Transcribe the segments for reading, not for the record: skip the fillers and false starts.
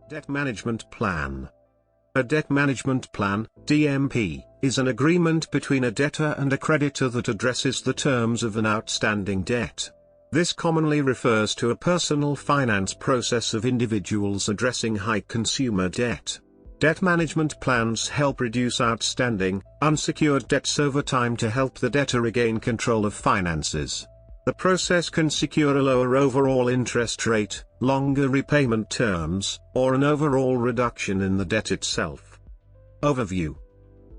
Debt Management Plan. A debt management plan, DMP, is an agreement between a debtor and a creditor that addresses the terms of an outstanding debt. This commonly refers to a personal finance process of individuals addressing high consumer debt. Debt management plans help reduce outstanding, unsecured debts over time to help the debtor regain control of finances. The process can secure a lower overall interest rate, longer repayment terms, or an overall reduction in the debt itself. Overview.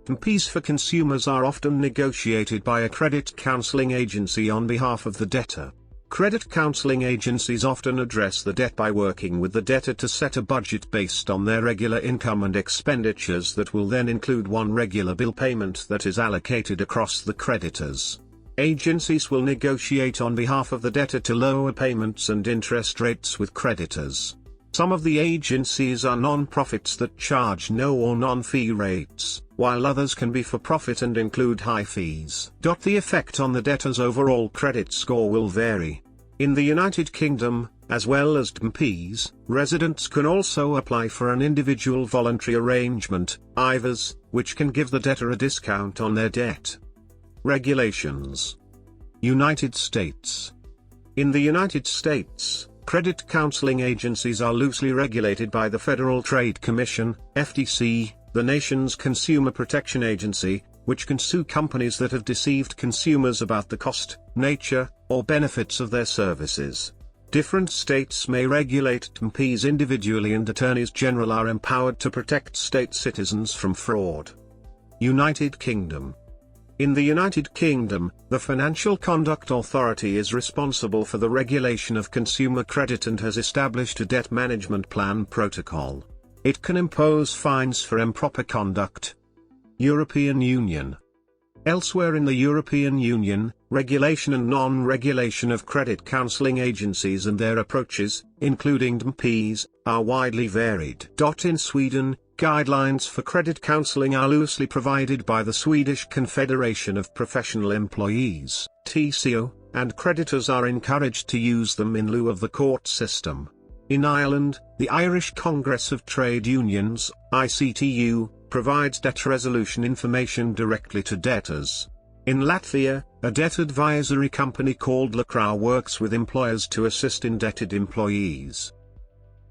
DMPs for consumers are often negotiated by a credit counseling agency on behalf of the debtor. Credit counseling agencies often address the debt by working with the debtor to set a budget based on their regular income and expenditures that will then include one regular bill payment that is allocated across the creditors. Agencies will negotiate on behalf of the debtor to lower payments and interest rates with creditors. Some of the agencies are non-profits that charge no or non-fee rates, while others can be for profit and include high fees. The effect on the debtor's overall credit score will vary. In the United Kingdom, as well as DMPs, residents can also apply for an individual voluntary arrangement, IVAs, which can give the debtor a discount on their debt. Regulations. United States. In the United States, credit counseling agencies are loosely regulated by the Federal Trade Commission, FTC, the nation's consumer protection agency, which can sue companies that have deceived consumers about the cost, nature, or benefits of their services. Different states may regulate DMPs individually, and attorneys general are empowered to protect state citizens from fraud. United Kingdom. In the United Kingdom, the Financial Conduct Authority is responsible for the regulation of consumer credit and has established a debt management plan protocol. It can impose fines for improper conduct. European Union. Elsewhere in the European Union, regulation and non-regulation of credit counseling agencies and their approaches, including DMPs, are widely varied. In Sweden, guidelines for credit counseling are loosely provided by the Swedish Confederation of Professional Employees, TCO, and creditors are encouraged to use them in lieu of the court system. In Ireland, the Irish Congress of Trade Unions, ICTU, provides debt resolution information directly to debtors. In Latvia, a debt advisory company called Lacrau works with employers to assist indebted employees.